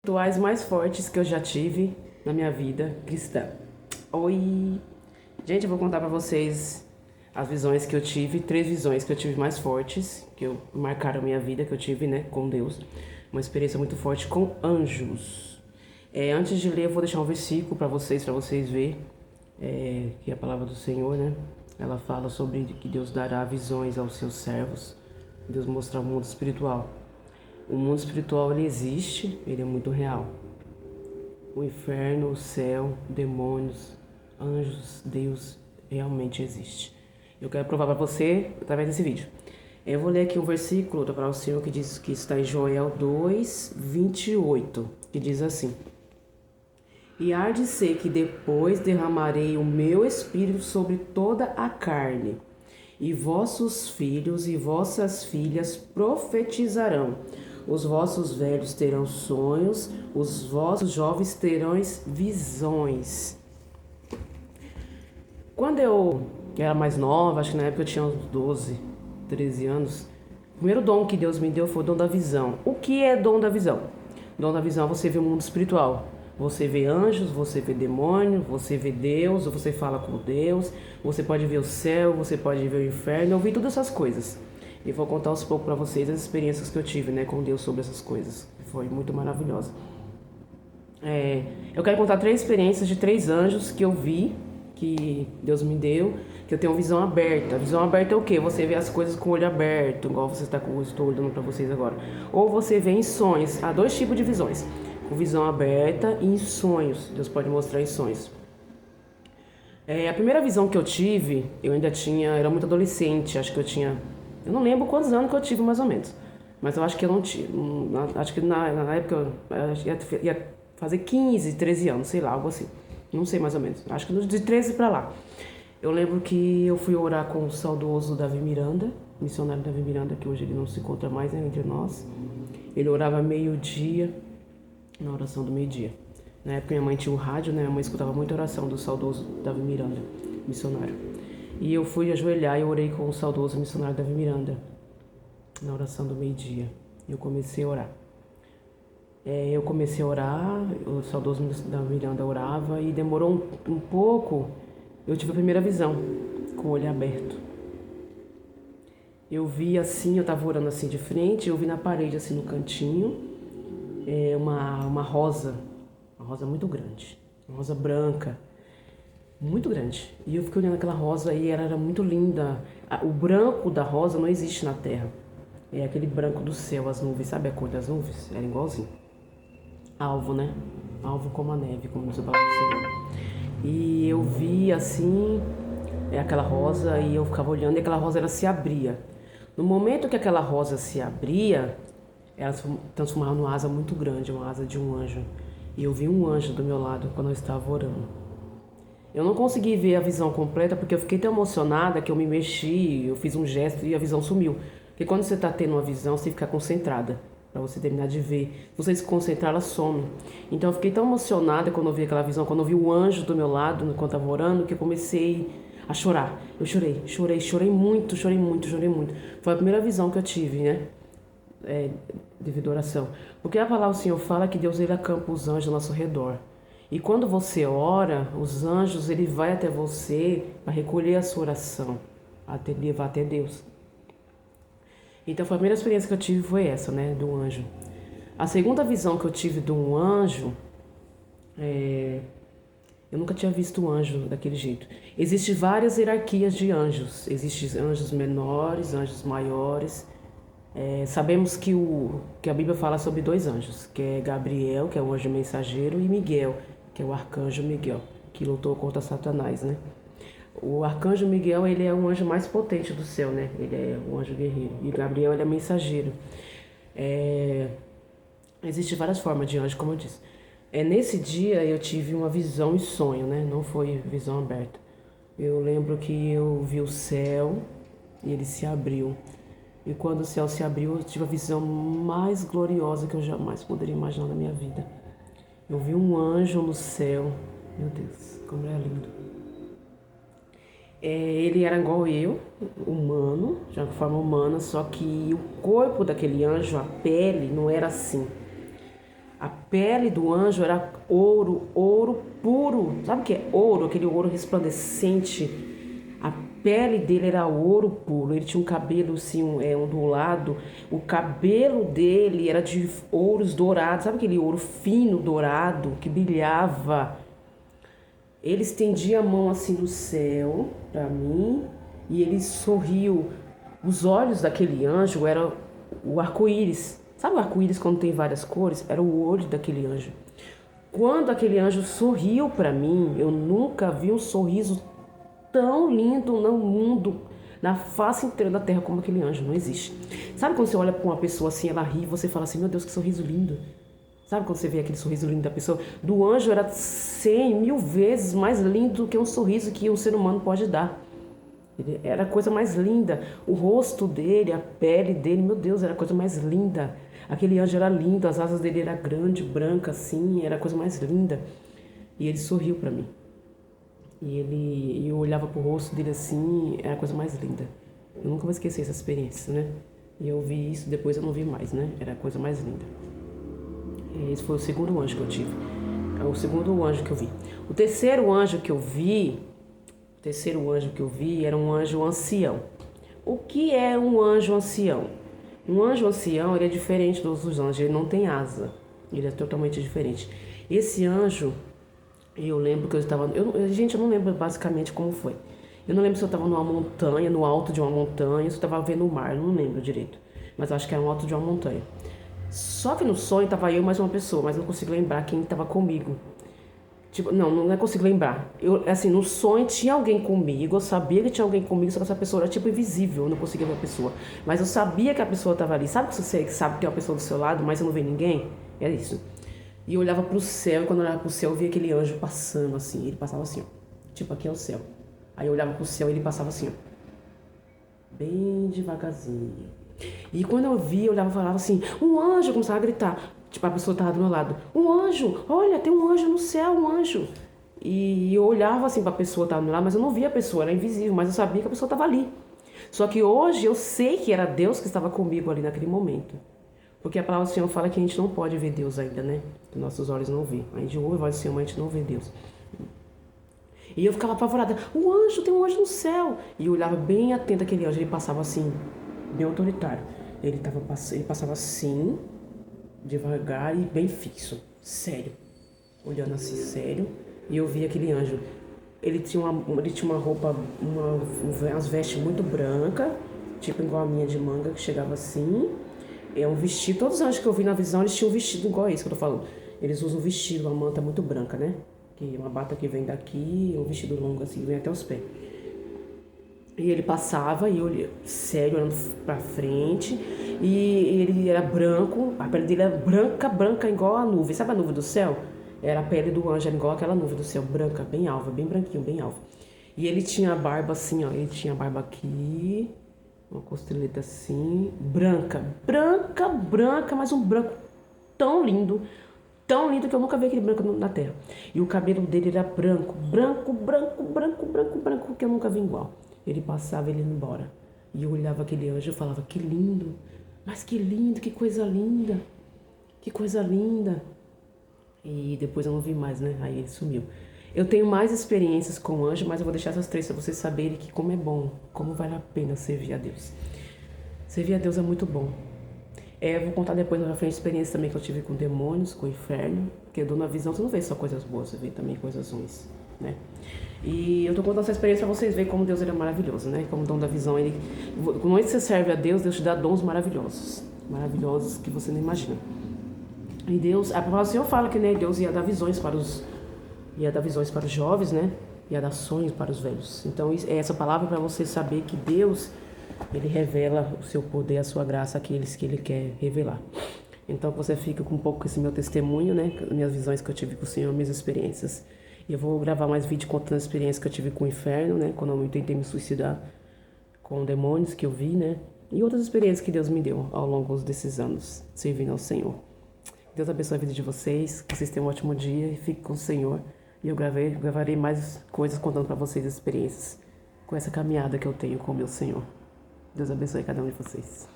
Rituais mais fortes que eu já tive na minha vida cristã. Oi! Gente, eu vou contar pra vocês as visões que eu tive, 3 visões que eu tive mais fortes, marcaram a minha vida, que eu tive, né, com Deus. Uma experiência muito forte com anjos. Antes de ler, eu vou deixar um versículo pra vocês verem, que é a palavra do Senhor, né? Ela fala sobre que Deus dará visões aos seus servos. Deus mostra o mundo espiritual. O mundo espiritual, ele existe, ele é muito real. O inferno, o céu, demônios, anjos, Deus realmente existe. Eu quero provar para você através desse vídeo. Eu vou ler aqui um versículo da palavra do Senhor que diz que está em Joel 2:28, que diz assim: E há de ser que depois derramarei o meu espírito sobre toda a carne, e vossos filhos e vossas filhas profetizarão. Os vossos velhos terão sonhos, os vossos jovens terão visões. Quando eu era mais nova, acho que na época eu tinha uns 12, 13 anos, o primeiro dom que Deus me deu foi o dom da visão. O que é dom da visão? Dom da visão é você vê o mundo espiritual. Você vê anjos, você vê demônio, você vê Deus, você fala com Deus, você pode ver o céu, você pode ver o inferno, eu vi todas essas coisas. E vou contar aos poucos para vocês as experiências que eu tive, né, com Deus sobre essas coisas. Foi muito maravilhosa. Eu quero contar 3 experiências de 3 anjos que eu vi, que Deus me deu, que eu tenho visão aberta. A visão aberta é o quê? Você vê as coisas com o olho aberto, igual você está com o olho, estou olhando para vocês agora. Ou você vê em sonhos. Há 2 tipos de visões: com visão aberta e em sonhos. Deus pode mostrar em sonhos. A primeira visão que eu tive, eu ainda era muito adolescente, eu não lembro quantos anos que eu tive mais ou menos, mas eu acho que eu não tive, acho que na época eu ia fazer 15, 13 anos, sei lá, algo assim, não sei mais ou menos, acho que de 13 pra lá. Eu lembro que eu fui orar com o saudoso Davi Miranda, missionário Davi Miranda, que hoje ele não se encontra mais, né, entre nós. Ele orava meio-dia, na oração do meio-dia. Na época minha mãe tinha um rádio, né? Minha mãe escutava muita oração do saudoso Davi Miranda, missionário. E eu fui ajoelhar e orei com o saudoso missionário Davi Miranda, na oração do meio-dia. Eu comecei a orar. O saudoso Davi Miranda orava e demorou um pouco. Eu tive a primeira visão, com o olho aberto. Eu vi assim, eu estava orando assim de frente, eu vi na parede, assim no cantinho, uma rosa muito grande, uma rosa branca, muito grande. E eu fiquei olhando aquela rosa e ela era muito linda. O branco da rosa não existe na terra. É aquele branco do céu, as nuvens, sabe a cor das nuvens? Era igualzinho. Alvo, né? Alvo como a neve, como diz a palavra do Senhor. E eu vi assim, aquela rosa, e eu ficava olhando e aquela rosa ela se abria. No momento que aquela rosa se abria, ela se transformava numa asa muito grande, uma asa de um anjo. E eu vi um anjo do meu lado quando eu estava orando. Eu não consegui ver a visão completa porque eu fiquei tão emocionada que eu me mexi, eu fiz um gesto e a visão sumiu. Porque quando você está tendo uma visão, você fica concentrada para você terminar de ver. Se você se concentrar, ela some. Então eu fiquei tão emocionada quando eu vi aquela visão, quando eu vi o anjo do meu lado, enquanto eu estava orando, que eu comecei a chorar. Eu chorei muito. Foi a primeira visão que eu tive, né? Devido à oração. Porque a palavra do Senhor fala que Deus ele acampa os anjos ao nosso redor. E quando você ora, os anjos ele vai até você para recolher a sua oração, até levar até Deus. Então a primeira experiência que eu tive foi essa, né, do anjo. A segunda visão que eu tive de um anjo, eu nunca tinha visto um anjo daquele jeito. Existem várias hierarquias de anjos. Existem anjos menores, anjos maiores. Sabemos que a Bíblia fala sobre 2 anjos, que é Gabriel, que é o anjo mensageiro, e Miguel, que é o arcanjo Miguel, que lutou contra Satanás, né? O arcanjo Miguel, ele é o anjo mais potente do céu, né? Ele é um anjo guerreiro. E Gabriel, ele é mensageiro. Existem várias formas de anjo, como eu disse. Nesse dia, eu tive uma visão em sonho, né? Não foi visão aberta. Eu lembro que eu vi o céu e ele se abriu. E quando o céu se abriu, eu tive a visão mais gloriosa que eu jamais poderia imaginar na minha vida. Eu vi um anjo no céu. Meu Deus, como é lindo. Ele era igual eu, humano, já de forma humana, só que o corpo daquele anjo, a pele, não era assim. A pele do anjo era ouro, ouro puro. Sabe o que é ouro? Aquele ouro resplandecente. A pele dele era ouro puro. Ele tinha um cabelo assim, ondulado. O cabelo dele era de ouros dourados. Sabe aquele ouro fino, dourado, que brilhava? Ele estendia a mão assim no céu para mim e ele sorriu. Os olhos daquele anjo eram o arco-íris. Sabe o arco-íris quando tem várias cores? Era o olho daquele anjo. Quando aquele anjo sorriu para mim, eu nunca vi um sorriso tão lindo no mundo, na face inteira da terra como aquele anjo. Não existe. Sabe quando você olha para uma pessoa assim, ela ri e você fala assim, meu Deus, que sorriso lindo. Sabe quando você vê aquele sorriso lindo da pessoa? Do anjo era 100, 1000 vezes mais lindo do que um sorriso que um ser humano pode dar. Ele era a coisa mais linda. O rosto dele, a pele dele, meu Deus, era a coisa mais linda. Aquele anjo era lindo, as asas dele eram grandes, brancas assim, era a coisa mais linda. E ele sorriu para mim. E eu olhava pro rosto dele assim, era a coisa mais linda. Eu nunca vou esquecer essa experiência, né? E eu vi isso, depois eu não vi mais, né? Era a coisa mais linda. Esse foi o segundo anjo que eu tive. É o segundo anjo que eu vi. O terceiro anjo que eu vi era um anjo ancião. O que é um anjo ancião? Um anjo ancião, ele é diferente dos outros anjos, ele não tem asa. Ele é totalmente diferente. Esse anjo, eu lembro que eu estava... gente, eu não lembro basicamente como foi. Eu não lembro se eu estava numa montanha, no alto de uma montanha, se eu estava vendo o mar, eu não lembro direito. Mas eu acho que era no alto de uma montanha. Só que no sonho estava eu e mais uma pessoa, mas eu não consigo lembrar quem estava comigo. Tipo, não consigo lembrar. Assim, no sonho tinha alguém comigo, eu sabia que tinha alguém comigo, só que essa pessoa era tipo invisível, eu não conseguia ver a pessoa. Mas eu sabia que a pessoa estava ali. Sabe que você sabe que tem uma pessoa do seu lado, mas você não vê ninguém? É isso. E eu olhava pro céu, e quando eu olhava pro céu, eu via aquele anjo passando assim. Ele passava assim, ó. Tipo, aqui é o céu. Aí eu olhava pro céu e ele passava assim, ó. Bem devagarzinho. E quando eu via, eu olhava e falava assim, um anjo, eu começava a gritar. Tipo, a pessoa estava do meu lado. Um anjo, olha, tem um anjo no céu, um anjo. E eu olhava assim para a pessoa que estava do meu lado, mas eu não via a pessoa, era invisível, mas eu sabia que a pessoa estava ali. Só que hoje eu sei que era Deus que estava comigo ali naquele momento. Porque a palavra do Senhor fala que a gente não pode ver Deus ainda, né? Que nossos olhos não vê. A gente ouve a voz do Senhor, mas a gente não vê Deus. E eu ficava apavorada. O anjo, tem um anjo no céu. E eu olhava bem atento àquele anjo. Ele passava assim, bem autoritário. Ele passava assim, devagar e bem fixo. Sério. Olhando assim, sério. E eu vi aquele anjo. Ele tinha uma roupa, umas vestes muito brancas. Tipo igual a minha de manga, que chegava assim. É um vestido. Todos os anjos que eu vi na visão, eles tinham um vestido igual esse que eu tô falando. Eles usam um vestido, uma manta muito branca, né? Que uma bata que vem daqui, um vestido longo assim, vem até os pés. E ele passava e eu olhei, sério, olhando pra frente. E ele era branco, a pele dele era branca, igual a nuvem. Sabe a nuvem do céu? Era a pele do anjo, era igual aquela nuvem do céu, branca, bem alva, bem branquinho, bem alva. E ele tinha a barba assim, ó, ele tinha a barba aqui, uma costeleta assim, branca, mas um branco tão lindo que eu nunca vi aquele branco na terra. E o cabelo dele era branco, que eu nunca vi igual. Ele passava, ele ia embora. E eu olhava aquele anjo e falava, que lindo, mas que lindo, que coisa linda, que coisa linda. E depois eu não vi mais, né? Aí ele sumiu. Eu tenho mais experiências com anjo, mas eu vou deixar essas 3 para vocês saberem que como é bom, como vale a pena servir a Deus. Servir a Deus é muito bom. Eu vou contar depois na frente a experiência também que eu tive com demônios, com o inferno. Porque eu dou na visão, você não vê só coisas boas, você vê também coisas ruins, né? E eu tô contando essa experiência pra vocês verem como Deus ele é maravilhoso, né? Como dom da visão, como você serve a Deus, Deus te dá dons maravilhosos. Maravilhosos que você não imagina. E Deus, a palavra do Senhor fala que, né, Deus ia dar visões para os jovens, né? Ia dar sonhos para os velhos. Então, essa palavra é para você saber que Deus, ele revela o seu poder, a sua graça àqueles que ele quer revelar. Então, você fica com um pouco com esse meu testemunho, né? Minhas visões que eu tive com o Senhor, minhas experiências. E eu vou gravar mais vídeo contando as experiências que eu tive com o inferno, né? Quando eu tentei me suicidar, com demônios que eu vi, né? E outras experiências que Deus me deu ao longo desses anos, servindo ao Senhor. Deus abençoe a vida de vocês, que vocês tenham um ótimo dia e fiquem com o Senhor. E eu gravarei mais coisas contando para vocês as experiências com essa caminhada que eu tenho com o meu Senhor. Deus abençoe cada um de vocês.